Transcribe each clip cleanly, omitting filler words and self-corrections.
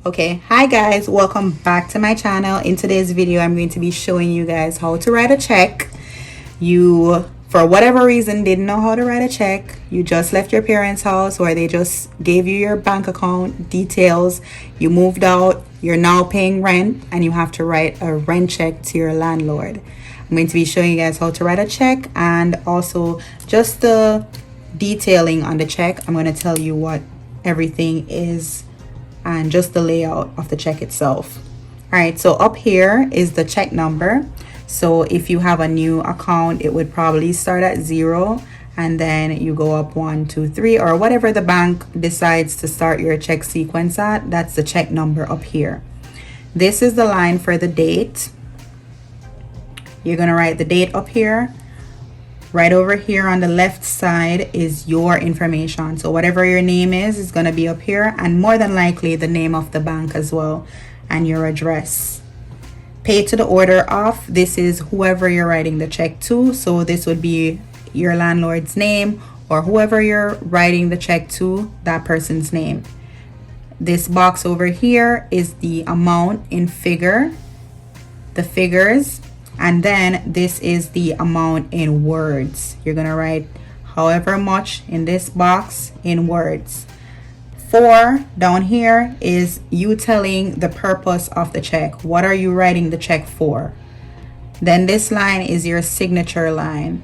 Okay, hi guys, welcome back to my channel. In today's video I'm going to be showing you guys how to write a check. You, for whatever reason, didn't know how to write a check. You just left your parents' house, or they just gave you your bank account details. You moved out, you're now paying rent, and you have to write a rent check to your landlord. I'm going to be showing you guys how to write a check and also just the detailing on the check. I'm going to tell you what everything is and just the layout of the check itself. All right, so up here is the check number. So if you have a new account, it would probably start at 0 and then you go up 1, 2, 3, or whatever the bank decides to start your check sequence at. That's the check number up here. This is the line for the date. You're gonna write the date up here. Right over here on the left side is your information. So whatever your name is going to be up here, and more than likely the name of the bank as well, and your address. Pay to the order of, this is whoever you're writing the check to. So this would be your landlord's name, or whoever you're writing the check to, that person's name. This box over here is the amount in figure, the figures. And then this is the amount in words. You're gonna write however much in this box in words. 4 down here is you telling the purpose of the check. What are you writing the check for? Then this line is your signature line.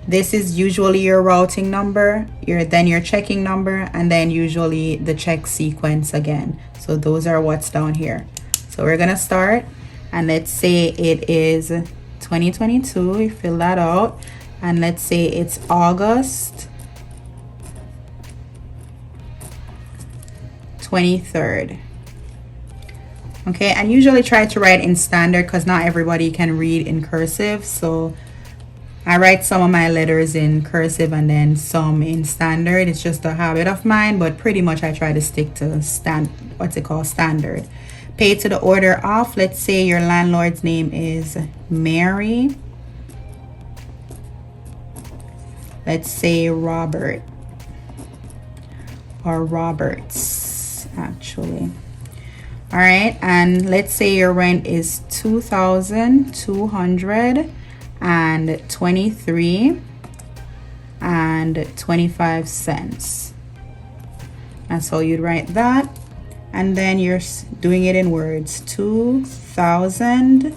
This is usually your routing number, then your checking number, and then usually the check sequence again. So those are what's down here. So we're gonna start. And let's say it is 2022, you fill that out. And let's say it's August 23rd. Okay, and usually try to write in standard because not everybody can read in cursive. So I write some of my letters in cursive and then some in standard. It's just a habit of mine, but pretty much I try to stick to standard. Pay to the order of, let's say your landlord's name is Mary. Let's say Robert, or Roberts actually. All right, and let's say your rent is $2,223.25. That's how you'd write that. And then you're doing it in words. 2,000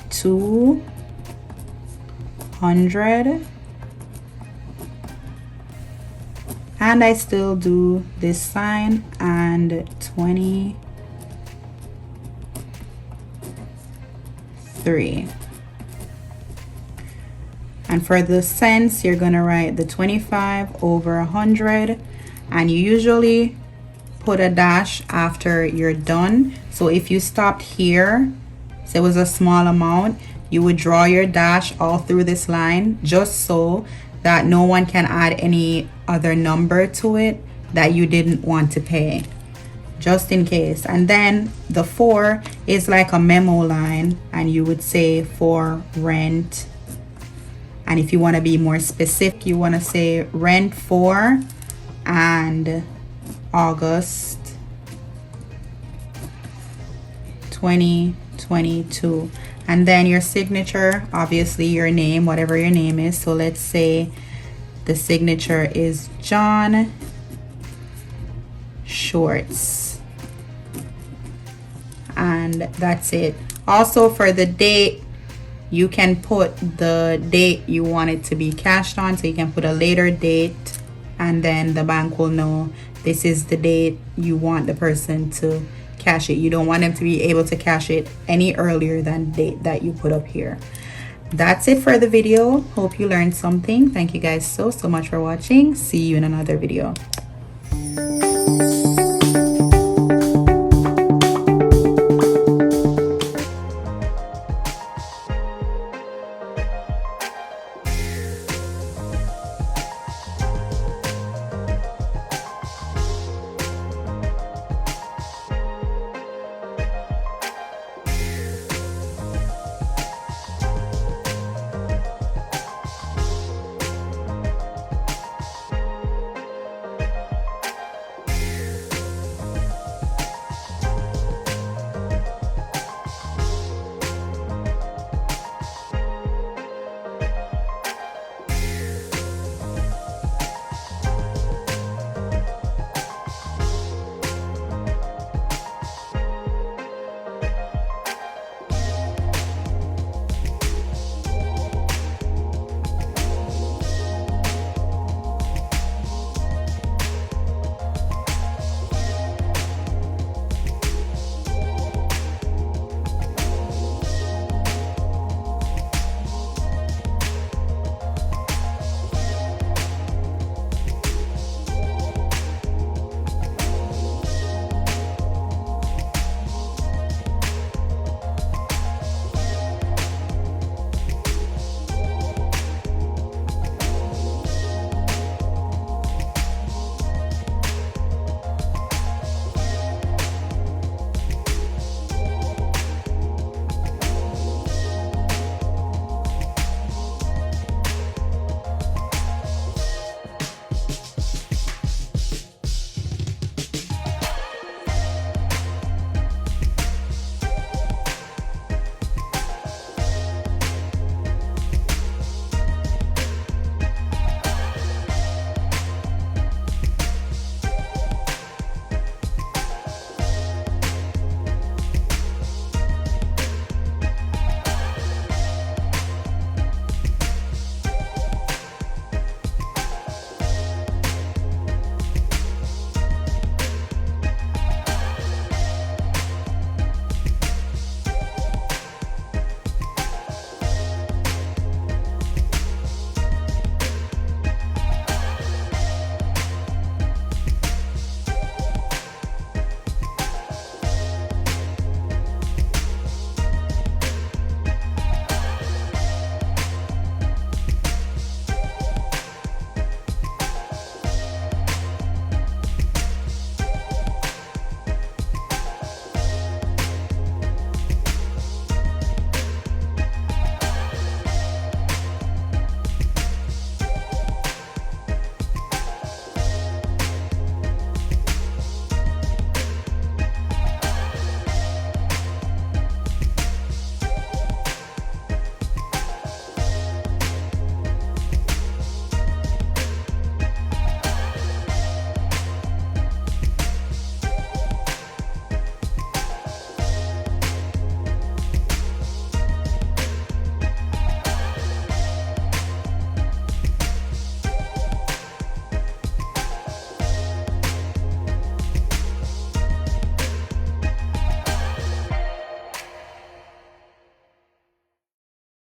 200, and I still do this sign, and 23. And for the cents, you're gonna write the 25 over 100, and you usually put a dash after you're done. So if you stopped here, say it was a small amount, you would draw your dash all through this line, just so that no one can add any other number to it that you didn't want to pay, just in case. And then the 4 is like a memo line, and you would say for rent. And if you want to be more specific, you want to say rent for and August 2022. And then your signature, obviously your name, whatever your name is. So let's say the signature is John Shorts. And that's it. Also for the date, you can put the date you want it to be cashed on. So you can put a later date, and then the bank will know this is the date you want the person to cash it. You don't want them to be able to cash it any earlier than the date that you put up here. That's it for the video. Hope you learned something. Thank you guys so much for watching. See you in another video.